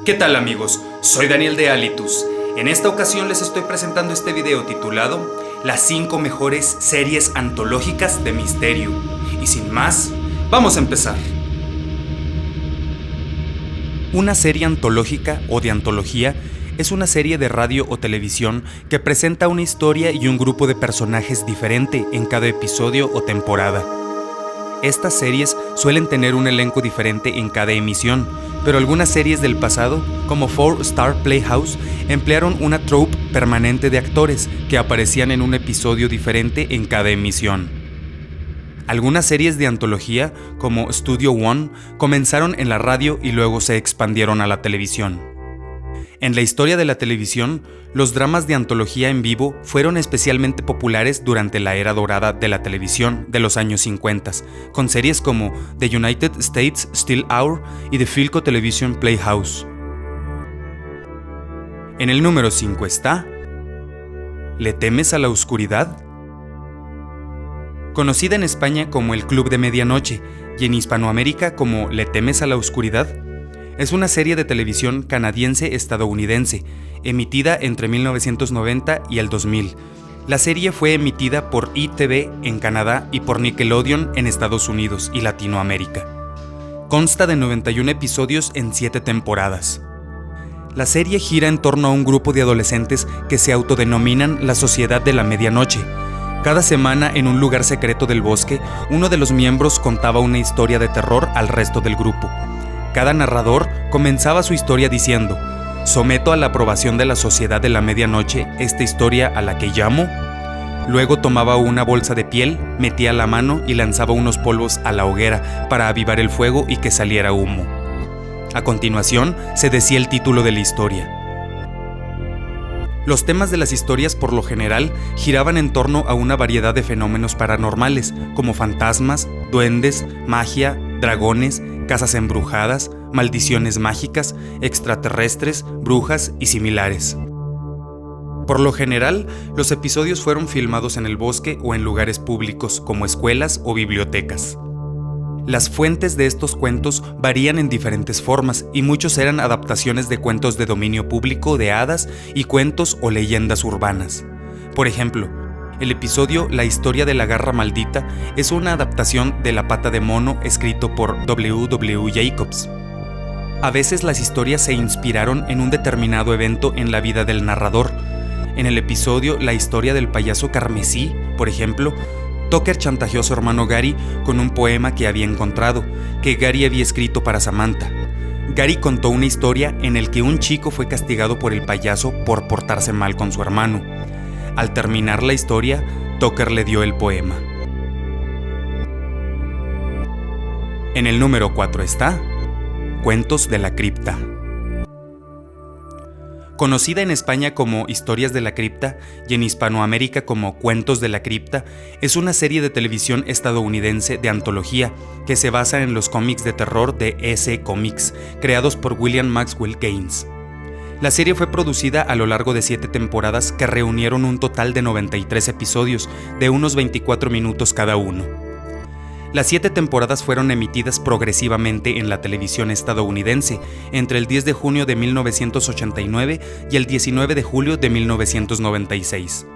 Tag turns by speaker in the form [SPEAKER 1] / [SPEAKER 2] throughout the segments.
[SPEAKER 1] ¿Qué tal amigos? Soy Daniel de Alitus. En esta ocasión les estoy presentando este video titulado Las 5 mejores series antológicas de misterio. Y sin más, vamos a empezar. Una serie antológica o de antología es una serie de radio o televisión que presenta una historia y un grupo de personajes diferente en cada episodio o temporada. Estas series suelen tener un elenco diferente en cada emisión, pero algunas series del pasado, como 4-Star Playhouse, emplearon una troupe permanente de actores que aparecían en un episodio diferente en cada emisión. Algunas series de antología, como Studio One, comenzaron en la radio y luego se expandieron a la televisión. En la historia de la televisión, los dramas de antología en vivo fueron especialmente populares durante la era dorada de la televisión de los años 50, con series como The United States Steel Hour y The Philco Television Playhouse. En el número 5 está ¿Le temes a la oscuridad? Conocida en España como El Club de Medianoche y en Hispanoamérica como ¿Le temes a la oscuridad? Es una serie de televisión canadiense-estadounidense, emitida entre 1990 y el 2000. La serie fue emitida por ITV en Canadá y por Nickelodeon en Estados Unidos y Latinoamérica. Consta de 91 episodios en 7 temporadas. La serie gira en torno a un grupo de adolescentes que se autodenominan la Sociedad de la Medianoche. Cada semana, en un lugar secreto del bosque, uno de los miembros contaba una historia de terror al resto del grupo. Cada narrador comenzaba su historia diciendo: someto a la aprobación de la Sociedad de la Medianoche esta historia a la que llamo. Luego tomaba una bolsa de piel, metía la mano y lanzaba unos polvos a la hoguera para avivar el fuego y que saliera humo. A continuación, se decía el título de la historia. Los temas de las historias por lo general giraban en torno a una variedad de fenómenos paranormales, como fantasmas, duendes, magia, dragones, casas embrujadas, maldiciones mágicas, extraterrestres, brujas y similares. Por lo general, los episodios fueron filmados en el bosque o en lugares públicos como escuelas o bibliotecas. Las fuentes de estos cuentos varían en diferentes formas y muchos eran adaptaciones de cuentos de dominio público de hadas y cuentos o leyendas urbanas. Por ejemplo, el episodio La historia de la garra maldita es una adaptación de La pata de mono escrito por W. Jacobs. A veces las historias se inspiraron en un determinado evento en la vida del narrador. En el episodio La historia del payaso carmesí, por ejemplo, Tucker chantajeó a su hermano Gary con un poema que había encontrado, que Gary había escrito para Samantha. Gary contó una historia en la que un chico fue castigado por el payaso por portarse mal con su hermano. Al terminar la historia, Tucker le dio el poema. En el número 4 está Cuentos de la Cripta. Conocida en España como Historias de la Cripta y en Hispanoamérica como Cuentos de la Cripta, es una serie de televisión estadounidense de antología que se basa en los cómics de terror de EC Comics, creados por William Maxwell Gaines. La serie fue producida a lo largo de 7 temporadas que reunieron un total de 93 episodios de unos 24 minutos cada uno. Las 7 temporadas fueron emitidas progresivamente en la televisión estadounidense entre el 10 de junio de 1989 y el 19 de julio de 1996.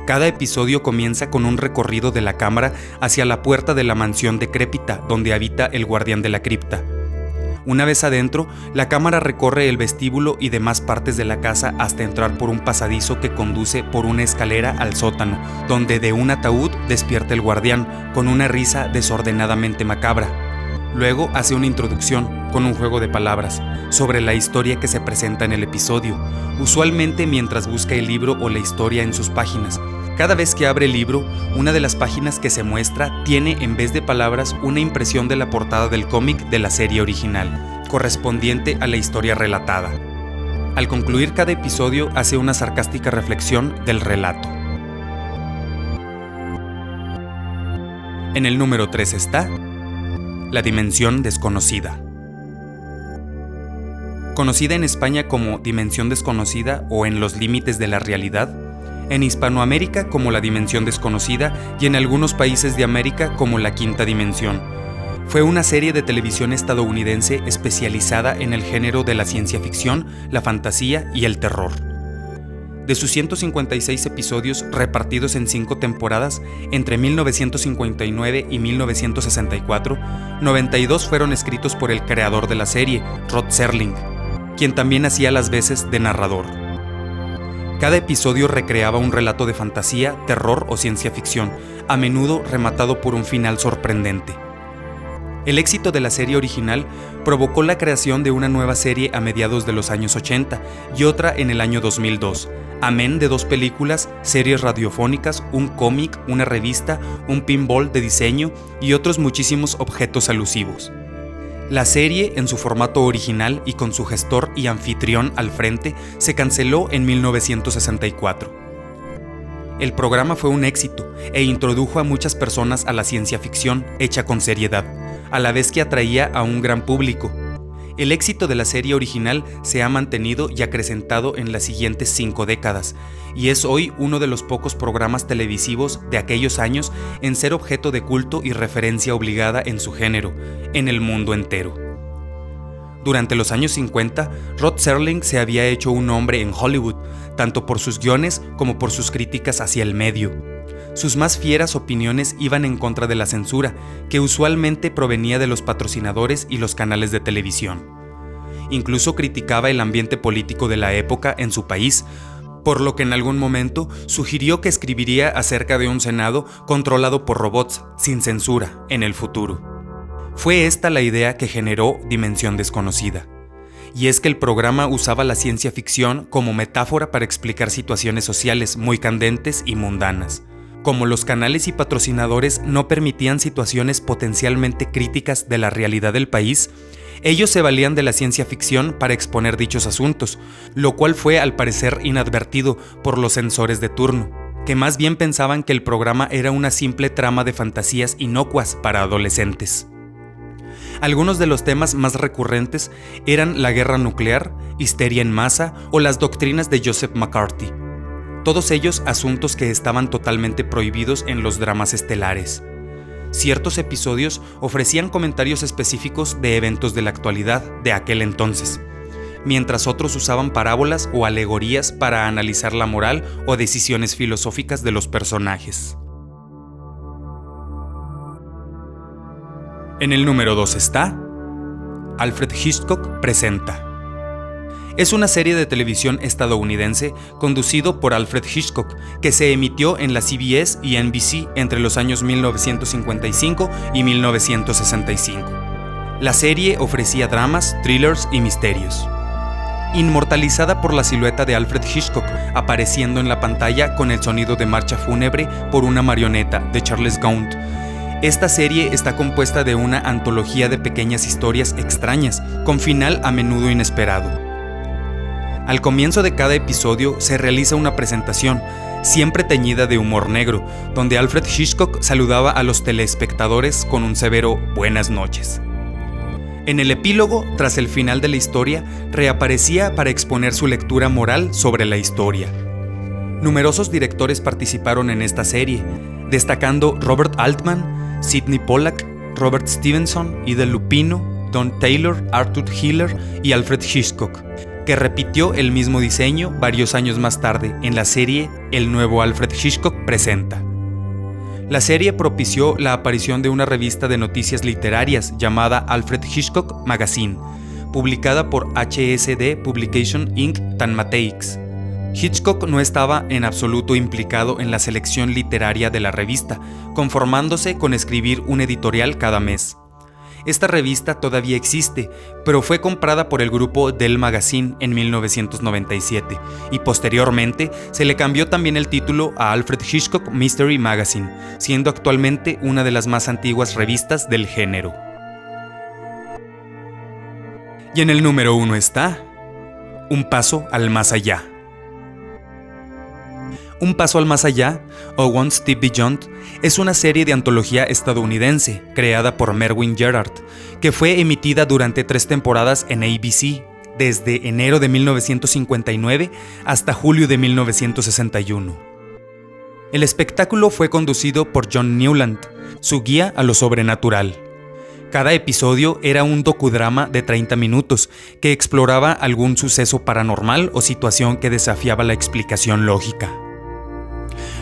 [SPEAKER 1] Cada episodio comienza con un recorrido de la cámara hacia la puerta de la mansión decrépita donde habita el guardián de la cripta. Una vez adentro, la cámara recorre el vestíbulo y demás partes de la casa hasta entrar por un pasadizo que conduce por una escalera al sótano, donde de un ataúd despierta el guardián con una risa desordenadamente macabra. Luego hace una introducción, con un juego de palabras, sobre la historia que se presenta en el episodio, usualmente mientras busca el libro o la historia en sus páginas. Cada vez que abre el libro, una de las páginas que se muestra tiene en vez de palabras una impresión de la portada del cómic de la serie original, correspondiente a la historia relatada. Al concluir cada episodio hace una sarcástica reflexión del relato. En el número 3 está La Dimensión Desconocida. Conocida en España como Dimensión Desconocida o En los Límites de la Realidad, en Hispanoamérica como La Dimensión Desconocida y en algunos países de América como La Quinta Dimensión. Fue una serie de televisión estadounidense especializada en el género de la ciencia ficción, la fantasía y el terror. De sus 156 episodios repartidos en 5 temporadas entre 1959 y 1964, 92 fueron escritos por el creador de la serie, Rod Serling, quien también hacía las veces de narrador. Cada episodio recreaba un relato de fantasía, terror o ciencia ficción, a menudo rematado por un final sorprendente. El éxito de la serie original provocó la creación de una nueva serie a mediados de los años 80 y otra en el año 2002, amén de 2 películas, series radiofónicas, un cómic, una revista, un pinball de diseño y otros muchísimos objetos alusivos. La serie, en su formato original y con su gestor y anfitrión al frente, se canceló en 1964. El programa fue un éxito e introdujo a muchas personas a la ciencia ficción hecha con seriedad, a la vez que atraía a un gran público. El éxito de la serie original se ha mantenido y acrecentado en las siguientes 5 décadas, y es hoy uno de los pocos programas televisivos de aquellos años en ser objeto de culto y referencia obligada en su género, en el mundo entero. Durante los años 50, Rod Serling se había hecho un nombre en Hollywood, tanto por sus guiones como por sus críticas hacia el medio. Sus más fieras opiniones iban en contra de la censura, que usualmente provenía de los patrocinadores y los canales de televisión. Incluso criticaba el ambiente político de la época en su país, por lo que en algún momento sugirió que escribiría acerca de un Senado controlado por robots, sin censura, en el futuro. Fue esta la idea que generó Dimensión Desconocida. Y es que el programa usaba la ciencia ficción como metáfora para explicar situaciones sociales muy candentes y mundanas. Como los canales y patrocinadores no permitían situaciones potencialmente críticas de la realidad del país, ellos se valían de la ciencia ficción para exponer dichos asuntos, lo cual fue al parecer inadvertido por los censores de turno, que más bien pensaban que el programa era una simple trama de fantasías inocuas para adolescentes. Algunos de los temas más recurrentes eran la guerra nuclear, histeria en masa o las doctrinas de Joseph McCarthy. Todos ellos asuntos que estaban totalmente prohibidos en los dramas estelares. Ciertos episodios ofrecían comentarios específicos de eventos de la actualidad de aquel entonces, mientras otros usaban parábolas o alegorías para analizar la moral o decisiones filosóficas de los personajes. En el número 2 está Alfred Hitchcock presenta. Es una serie de televisión estadounidense conducido por Alfred Hitchcock que se emitió en la CBS y NBC entre los años 1955 y 1965. La serie ofrecía dramas, thrillers y misterios. Inmortalizada por la silueta de Alfred Hitchcock apareciendo en la pantalla con el sonido de marcha fúnebre por una marioneta de Charles Gaunt, esta serie está compuesta de una antología de pequeñas historias extrañas, con final a menudo inesperado. Al comienzo de cada episodio se realiza una presentación, siempre teñida de humor negro, donde Alfred Hitchcock saludaba a los telespectadores con un severo "buenas noches". En el epílogo, tras el final de la historia, reaparecía para exponer su lectura moral sobre la historia. Numerosos directores participaron en esta serie, destacando Robert Altman, Sidney Pollack, Robert Stevenson, Ida Lupino, Don Taylor, Arthur Hiller y Alfred Hitchcock, que repitió el mismo diseño varios años más tarde en la serie El nuevo Alfred Hitchcock presenta. La serie propició la aparición de una revista de noticias literarias llamada Alfred Hitchcock Magazine, publicada por HSD Publication Inc. Tanmateix. Hitchcock no estaba en absoluto implicado en la selección literaria de la revista, conformándose con escribir un editorial cada mes. Esta revista todavía existe, pero fue comprada por el grupo Dell Magazine en 1997, y posteriormente se le cambió también el título a Alfred Hitchcock Mystery Magazine, siendo actualmente una de las más antiguas revistas del género. Y en el número 1 está Un paso al más allá. Un paso al más allá, o One Step Beyond, es una serie de antología estadounidense creada por Merwin Gerard, que fue emitida durante 3 temporadas en ABC, desde enero de 1959 hasta julio de 1961. El espectáculo fue conducido por John Newland, su guía a lo sobrenatural. Cada episodio era un docudrama de 30 minutos que exploraba algún suceso paranormal o situación que desafiaba la explicación lógica.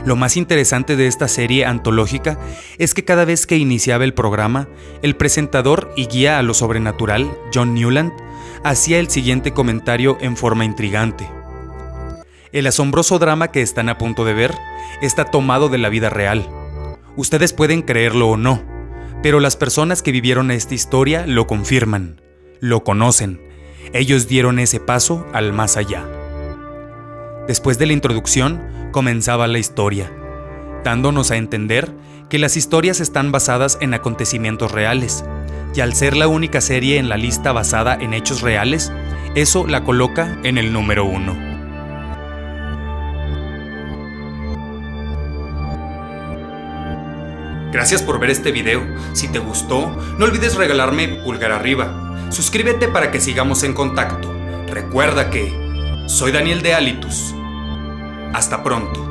[SPEAKER 1] Lo más interesante de esta serie antológica es que cada vez que iniciaba el programa, el presentador y guía a lo sobrenatural, John Newland, hacía el siguiente comentario en forma intrigante. El asombroso drama que están a punto de ver está tomado de la vida real. Ustedes pueden creerlo o no, pero las personas que vivieron esta historia lo confirman, lo conocen. Ellos dieron ese paso al más allá. Después de la introducción, comenzaba la historia, dándonos a entender que las historias están basadas en acontecimientos reales, y al ser la única serie en la lista basada en hechos reales, eso la coloca en el número 1. Gracias por ver este video. Si te gustó, no olvides regalarme pulgar arriba. Suscríbete para que sigamos en contacto. Recuerda que soy Daniel de Alitus. Hasta pronto.